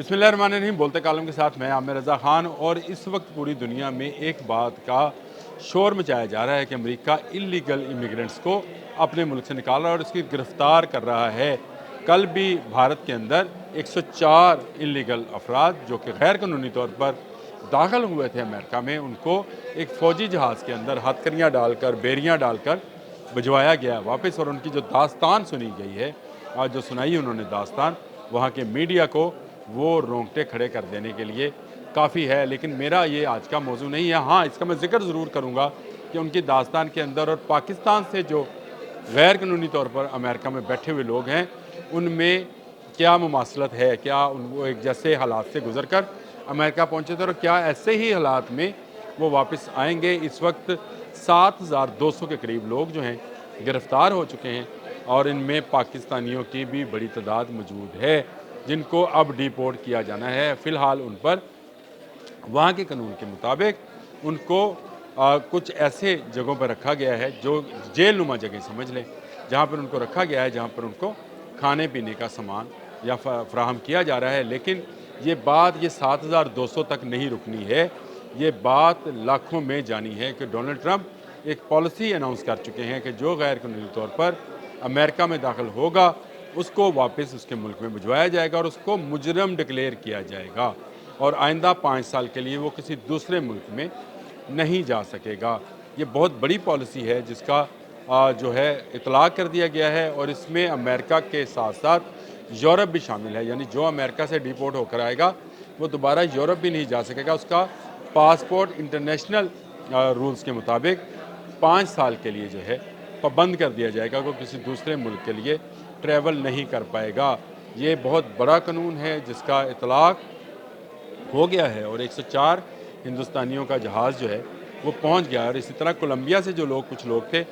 बिस्मिल्लाहिर्रहमानिर्रहीम। बोलते कालम के साथ मैं आमिर रज़ा ख़ान। और इस वक्त पूरी दुनिया में एक बात का शोर मचाया जा रहा है कि अमेरिका इल्लीगल इमिग्रेंट्स को अपने मुल्क से निकाल रहा है और उसकी गिरफ़्तार कर रहा है। कल भी भारत के अंदर 104 इल्लीगल अफराद जो कि गैर कानूनी तौर पर दाखिल हुए थे अमेरिका में, उनको एक फ़ौजी जहाज़ के अंदर हथकड़ियाँ डालकर, बेड़ियाँ डालकर भिजवाया गया वापस। और उनकी जो दास्तान सुनी गई है, आज जो सुनाई उन्होंने दास्तान, वहाँ के मीडिया को वो रोंगटे खड़े कर देने के लिए काफ़ी है। लेकिन मेरा ये आज का मौजू नहीं है। हाँ, इसका मैं ज़िक्र ज़रूर करूँगा कि उनकी दास्तान के अंदर और पाकिस्तान से जो गैर कानूनी तौर पर अमेरिका में बैठे हुए लोग हैं, उनमें क्या मुमासलत है, क्या वो एक जैसे हालात से गुजर कर अमेरिका पहुँचे थे और क्या ऐसे ही हालात में वो वापस आएंगे। इस वक्त 7200 के करीब लोग जो हैं गिरफ़्तार हो चुके हैं और इनमें पाकिस्तानियों की भी बड़ी तादाद मौजूद है जिनको अब डिपोर्ट किया जाना है। फ़िलहाल उन पर वहाँ के कानून के मुताबिक उनको कुछ ऐसे जगहों पर रखा गया है जो जेल नुमा जगह समझ लें, जहाँ पर उनको रखा गया है, जहाँ पर उनको खाने पीने का सामान या फ़राहम किया जा रहा है। लेकिन ये बात 7200 तक नहीं रुकनी है, ये बात लाखों में जानी है कि डोनाल्ड ट्रंप एक पॉलिसी अनाउंस कर चुके हैं कि जो गैर कानूनी तौर पर अमेरिका में दाखिल होगा उसको वापस उसके मुल्क में भिजवाया जाएगा और उसको मुजरम डिक्लेयर किया जाएगा और आइंदा 5 साल के लिए वो किसी दूसरे मुल्क में नहीं जा सकेगा। ये बहुत बड़ी पॉलिसी है जिसका जो है इतलाक़ कर दिया गया है और इसमें अमेरिका के साथ साथ यूरोप भी शामिल है। यानी जो अमेरिका से डिपोर्ट होकर आएगा वो दोबारा यूरोप भी नहीं जा सकेगा। उसका पासपोर्ट इंटरनेशनल रूल्स के मुताबिक 5 साल के लिए जो है पाबंद कर दिया जाएगा, वो किसी दूसरे मुल्क के लिए ट्रैवल नहीं कर पाएगा। ये बहुत बड़ा कानून है जिसका इतलाक़ हो गया है और 104 हिंदुस्तानियों का जहाज़ जो है वो पहुंच गया है। और इसी तरह कोलंबिया से जो लोग कुछ लोग थे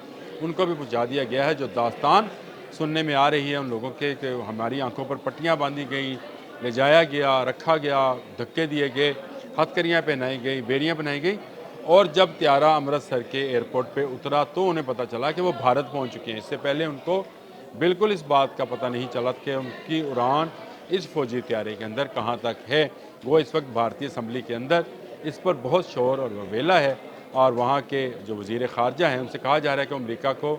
उनको भी पहुंचा दिया गया है। जो दास्तान सुनने में आ रही है उन लोगों के कि हमारी आंखों पर पट्टियां बांधी गई, ले जाया गया, रखा गया, धक्के दिए गए, हथकड़ियाँ पहनाई गई, बेड़ियाँ पहनाई गई और जब त्यारा अमृतसर के एयरपोर्ट पे उतरा तो उन्हें पता चला कि वो भारत पहुंच चुके हैं। इससे पहले उनको बिल्कुल इस बात का पता नहीं चला कि उनकी उड़ान इस फ़ौजी त्यारे के अंदर कहाँ तक है। वो इस वक्त भारतीय असम्बली के अंदर इस पर बहुत शोर और ववेला है और वहाँ के जो वज़ीर ख़ारजा हैं उनसे कहा जा रहा है कि अमेरिका को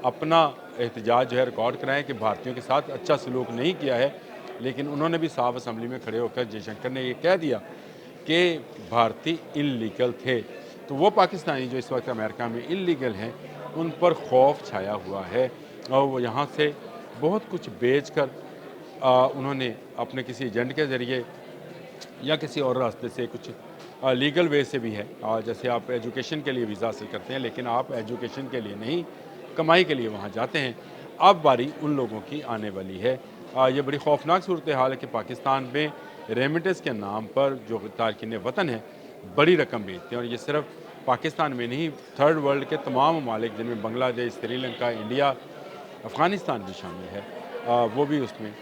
अपना एहतजाज जो है रिकॉर्ड कराएं कि भारतीयों के साथ अच्छा सलूक नहीं किया है। लेकिन उन्होंने भी साफ असम्बली में खड़े होकर जयशंकर ने ये कह दिया कि भारतीय इल्लीगल थे। तो वो पाकिस्तानी जो इस वक्त अमेरिका में इल्लीगल हैं उन पर खौफ छाया हुआ है और वो यहाँ से बहुत कुछ बेच कर उन्होंने अपने किसी एजेंट के ज़रिए या किसी और रास्ते से कुछ लीगल वे से भी है। जैसे आप एजुकेशन के लिए वीज़ा हासिल करते हैं लेकिन आप एजुकेशन के लिए नहीं, कमाई के लिए वहाँ जाते हैं। अब बारी उन लोगों की आने वाली है। ये बड़ी खौफनाक सूरत हाल है कि पाकिस्तान में रेमिटेंस के नाम पर जो तारकीन वतन है बड़ी रकम बेचते हैं और ये सिर्फ पाकिस्तान में नहीं, थर्ड वर्ल्ड के तमाम ममालिक जिनमें बांग्लादेश, श्रीलंका, इंडिया, अफ़गानिस्तान भी शामिल है, वो भी उसमें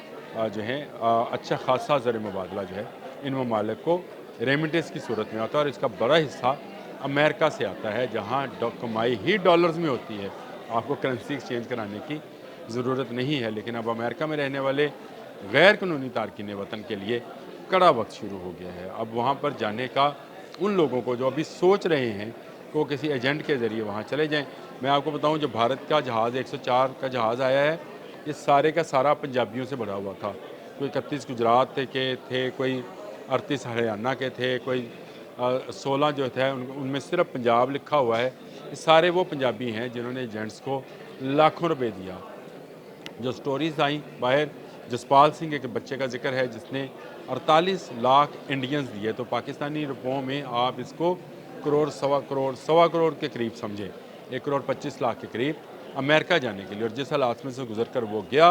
जो है अच्छा खासा ज़र मुबादला जो है इन ममालिक को रेमिटेंस की सूरत में आता है और इसका बड़ा हिस्सा अमेरिका से आता है जहाँ कमाई ही डॉलर्स में होती है। आपको करेंसी एक्सचेंज कराने की ज़रूरत नहीं है। लेकिन अब अमेरिका में रहने वाले गैर कानूनी तारकीन वतन के लिए कड़ा वक्त शुरू हो गया है। अब वहाँ पर जाने का उन लोगों को जो अभी सोच रहे हैं कि वो किसी एजेंट के ज़रिए वहाँ चले जाएँ। मैं आपको बताऊँ जो भारत का जहाज़ 104 का जहाज़ आया है ये सारे का सारा पंजाबियों से भरा हुआ था। कोई 31 गुजरात के थे, कोई 38 हरियाणा के थे, कोई 16 जो थे उनमें सिर्फ पंजाब लिखा हुआ है। ये सारे वो पंजाबी हैं जिन्होंने एजेंट्स को लाखों रुपए दिया। जो स्टोरीज़ आई बाहर, जसपाल सिंह एक बच्चे का जिक्र है जिसने 48 लाख इंडियंस दिए। तो पाकिस्तानी रुपयों में आप इसको करोड़, सवा करोड़ के करीब समझें, 1 करोड़ 25 लाख के करीब अमेरिका जाने के लिए। और जिस हालात में से गुजर कर वो गया,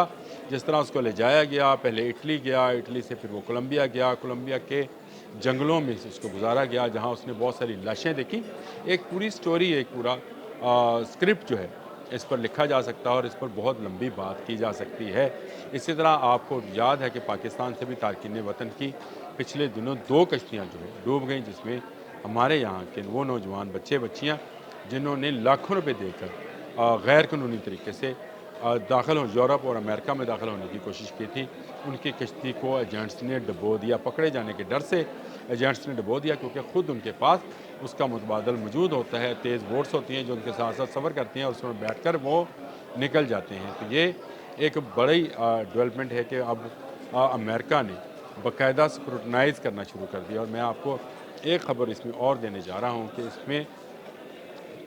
जिस तरह उसको ले जाया गया, पहले इटली गया, इटली से फिर वो कोलंबिया गया, कोलंबिया के जंगलों में से उसको गुजारा गया जहाँ उसने बहुत सारी लाशें देखी। एक पूरी स्टोरी, एक पूरा स्क्रिप्ट जो है इस पर लिखा जा सकता है और इस पर बहुत लंबी बात की जा सकती है। इसी तरह आपको याद है कि पाकिस्तान से भी तारकीन वतन की पिछले दिनों 2 कश्तियाँ जो है डूब गईं जिसमें हमारे यहाँ के वो नौजवान बच्चे बच्चियाँ जिन्होंने लाखों रुपए देकर गैर कानूनी तरीके से दाखिल हो यूरोप और अमेरिका में दाखिल होने की कोशिश की थी। उनकी कश्ती को एजेंट्स ने डुबो दिया, पकड़े जाने के डर से एजेंट्स ने डुबो दिया, क्योंकि ख़ुद उनके पास उसका मुतबादल मौजूद होता है। तेज़ बोट्स होती हैं जो उनके साथ साथ सफ़र करती हैं और उसमें बैठकर वो निकल जाते हैं। तो ये एक बड़ी डेवलपमेंट है कि अब अमेरिका ने बाकायदा स्क्रूटनाइज़ करना शुरू कर दिया। और मैं आपको एक ख़बर इसमें और देने जा रहा हूँ कि इसमें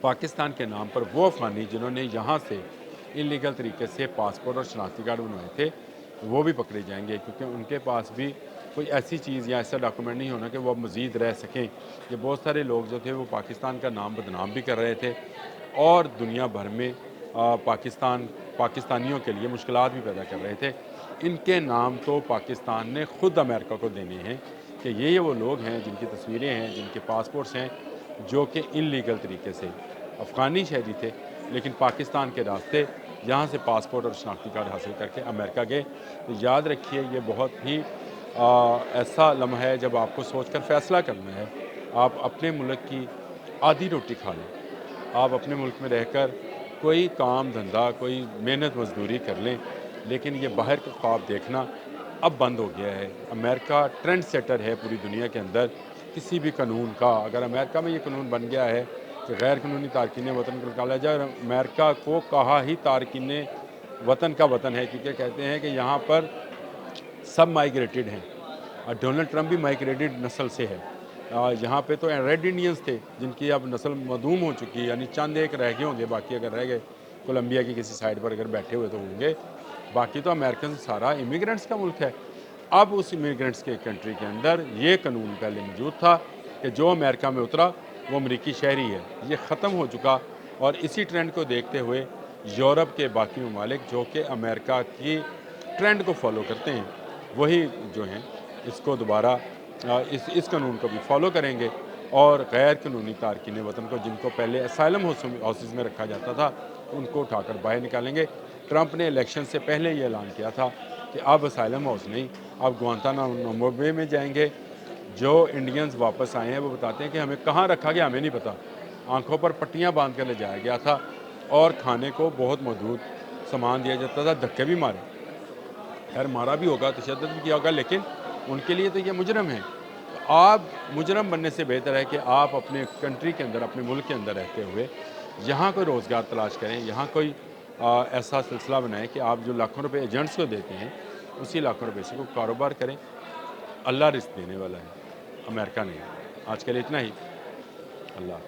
पाकिस्तान के नाम पर वो अफ़गानी जिन्होंने यहाँ से इलीगल तरीके से पासपोर्ट और शनाख्ती कार्ड बनवाए थे, वो भी पकड़े जाएंगे, क्योंकि उनके पास भी कोई ऐसी चीज़ या ऐसा डॉक्यूमेंट नहीं होना कि वो अब मज़ीद रह सकें। ये बहुत सारे लोग जो थे वो पाकिस्तान का नाम बदनाम भी कर रहे थे और दुनिया भर में पाकिस्तानियों के लिए मुश्किलात भी पैदा कर रहे थे। इनके नाम तो पाकिस्तान ने ख़ुद अमेरिका को देने हैं कि ये वो लोग हैं जिनकी तस्वीरें हैं, जिनके पासपोर्ट्स हैं, जो कि इल्लीगल तरीके से अफ़गानी शहरी थे लेकिन पाकिस्तान के रास्ते यहाँ से पासपोर्ट और शनाख्ती कार्ड हासिल करके अमेरिका गए। तो याद रखिए, ये बहुत ही ऐसा लम्हा है जब आपको सोचकर फ़ैसला करना है। आप अपने मुल्क की आधी रोटी खा लें, आप अपने मुल्क में रहकर कोई काम धंधा, कोई मेहनत मजदूरी कर लें, लेकिन ये बाहर का ख्वाब देखना अब बंद हो गया है। अमेरिका ट्रेंड सेटर है पूरी दुनिया के अंदर किसी भी कानून का। अगर अमेरिका में ये कानून बन गया है कि गैर कानूनी तारकीन वतन को निकाला जाए, और अमेरिका को कहा ही तारकीन वतन का वतन है, क्योंकि कहते हैं कि यहाँ पर सब माइग्रेटेड हैं और डोनाल्ड ट्रंप भी माइग्रेटेड नस्ल से है। यहाँ पे तो रेड इंडियंस थे जिनकी अब नस्ल मदूम हो चुकी है, यानी चंद एक रह गए होंगे, बाकी अगर रह गए कोलंबिया की किसी साइड पर अगर बैठे हुए तो होंगे, बाकी तो अमेरिकन सारा इमिग्रेंट्स का मुल्क है। अब उस इमिग्रेंट्स के कंट्री के अंदर ये कानून पहले मौजूद था कि जो अमेरिका में उतरा वो अमरीकी शहरी है, ये ख़त्म हो चुका। और इसी ट्रेंड को देखते हुए यूरोप के बाकी ममालिक जो कि अमेरिका की ट्रेंड को फॉलो करते हैं, वही जो हैं इसको दोबारा इस कानून को भी फॉलो करेंगे और गैर कानूनी तारकीन वतन को, जिनको पहले असाइलम हाउसेस में रखा जाता था, उनको उठाकर बाहर निकालेंगे। ट्रंप ने इलेक्शन से पहले ये ऐलान किया था कि अब असाइलम हाउस नहीं, अब गुआंतानामो बे में जाएंगे। जो इंडियंस वापस आए हैं वो बताते हैं कि हमें कहाँ रखा गया हमें नहीं पता, आंखों पर पट्टियाँ बांध कर ले जाया गया था और खाने को बहुत महदूद सामान दिया जाता था, धक्के भी मारे, खैर मारा भी होगा, तशद्दुद भी किया होगा, लेकिन उनके लिए तो ये मुजरम है। तो आप मुजरम बनने से बेहतर है कि आप अपने कंट्री के अंदर, अपने मुल्क के अंदर रहते हुए यहाँ कोई रोज़गार तलाश करें, यहाँ कोई ऐसा सिलसिला बनाएं कि आप जो लाखों रुपए एजेंट्स को देते हैं उसी लाखों रुपए से को कारोबार करें। अल्लाह रिस्क देने वाला है, अमेरिका नहीं। आज के लिए इतना ही। अल्लाह।